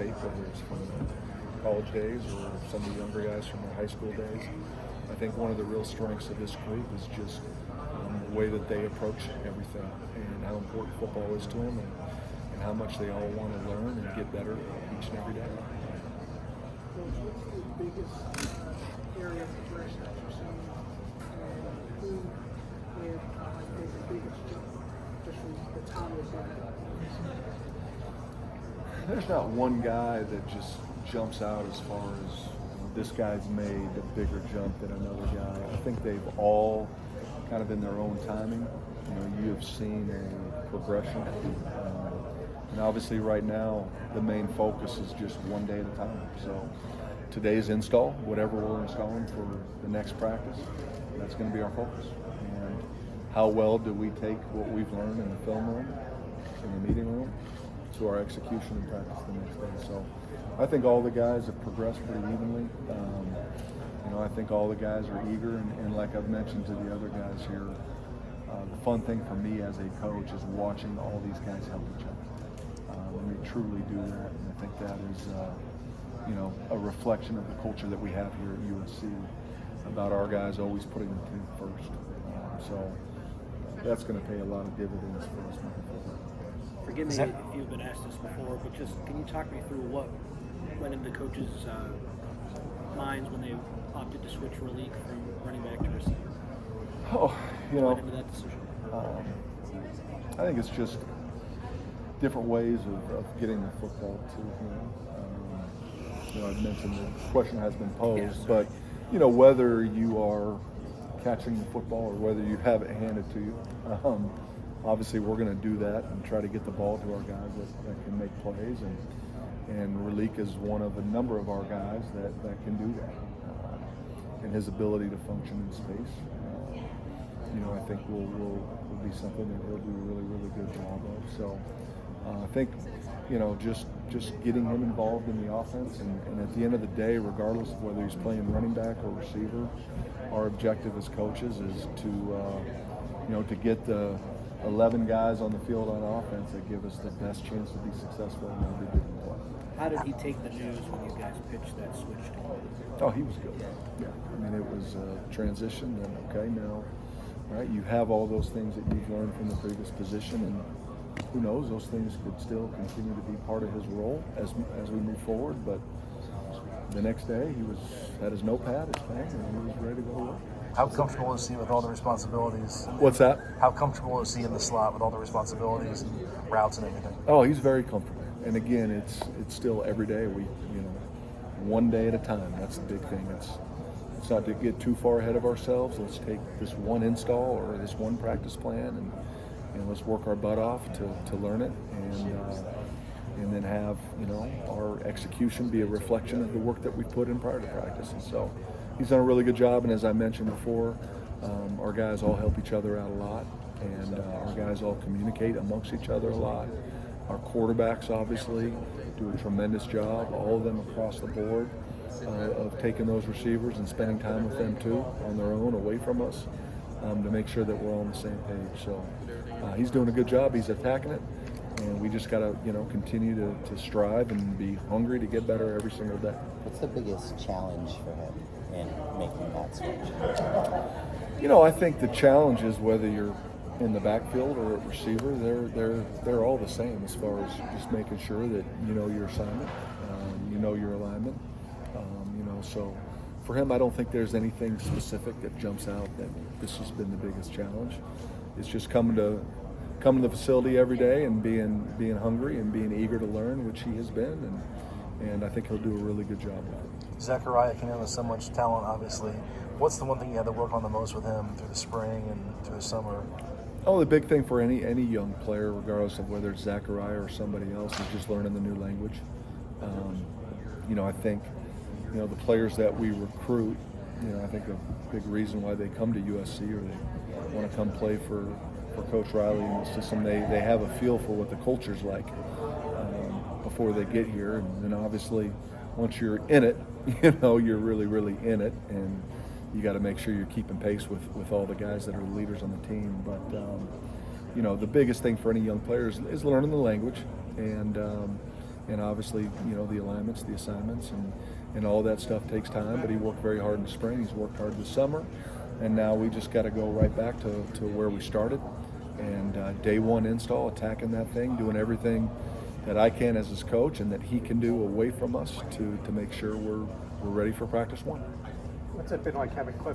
tape, whether it's from college days or some of the younger guys from their high school days. I think one of the real strengths of this group is just the way that they approach everything and how important football is to them and how much they all want to learn and get better each and every day. What's the biggest area of progression that you're seeing, and who is the biggest jump just from the time of that? There's not one guy that just jumps out as far as this guy's made a bigger jump than another guy. I think they've all kind of in their own timing. You have seen a progression. And obviously right now, the main focus is just one day at a time. So today's install, whatever we're installing for the next practice, that's going to be our focus. And how well do we take what we've learned in the film room, in the meeting room, to our execution and practice the next day. So I think all the guys have progressed pretty evenly. I think all the guys are eager, and like I've mentioned to the other guys here, the fun thing for me as a coach is watching all these guys help each other. And they truly do that, and I think that is a reflection of the culture that we have here at USC about our guys always putting the team first. So that's going to pay a lot of dividends for us moving forward. Forgive me if you've been asked this before, but just can you talk me through what went into the coaches' minds when they opted to switch Raleek from running back to receiver? What went into that decision? I think it's just different ways of getting the football to him. I've mentioned the question has been posed, but whether you are catching the football or whether you have it handed to you. Obviously, we're going to do that and try to get the ball to our guys that can make plays, and Raleek is one of a number of our guys that can do that. And his ability to function in space, I think will be something that he'll do a really, really good job of. So I think, just getting him involved in the offense, and at the end of the day, regardless of whether he's playing running back or receiver, our objective as coaches is to get the 11 guys on the field on offense that give us the best chance to be successful in every given play. How did he take the news when you guys pitched that switch to him? Oh, he was good. Yeah, it was a transition, and okay, now, right, you have all those things that you've learned from the previous position, and who knows, those things could still continue to be part of his role as we move forward, but the next day he had his notepad, his pen, and he was ready to go to work. How comfortable is he with all the responsibilities? What's that? How comfortable is he in the slot with all the responsibilities and routes and everything? Oh, he's very comfortable. And again, it's still every day. We, one day at a time. That's the big thing. It's not to get too far ahead of ourselves. Let's take this one install or this one practice plan and let's work our butt off to learn it and then have our execution be a reflection of the work that we put in prior to practice. And so he's done a really good job, and as I mentioned before, our guys all help each other out a lot, and our guys all communicate amongst each other a lot. Our quarterbacks obviously do a tremendous job, all of them across the board, of taking those receivers and spending time with them too, on their own, away from us, to make sure that we're all on the same page. So he's doing a good job. He's attacking it, and we just got to continue to strive and be hungry to get better every single day. What's the biggest challenge for him in making that switch? I think the challenge is whether you're in the backfield or at receiver, they're all the same as far as just making sure that you know your assignment, your alignment. So for him, I don't think there's anything specific that jumps out that this has been the biggest challenge. It's just coming to the facility every day and being hungry and being eager to learn, which he has been, and I think he'll do a really good job with it. Zachariah came in with so much talent, obviously. What's the one thing you had to work on the most with him through the spring and through the summer? Oh, the big thing for any young player, regardless of whether it's Zachariah or somebody else, is just learning the new language. I think, the players that we recruit, I think a big reason why they come to USC or they want to come play for Coach Riley and the system, they have a feel for what the culture's like before they get here. And then obviously, once you're in it, you're really, really in it. And you got to make sure you're keeping pace with all the guys that are leaders on the team. But, the biggest thing for any young player is learning the language and And obviously, the alignments, the assignments, and all that stuff takes time, but he worked very hard in the spring. He's worked hard this summer. And now we just got to go right back to where we started. And day one install, attacking that thing, doing everything that I can as his coach and that he can do away from us to make sure we're ready for practice one. What's it been like having Cliff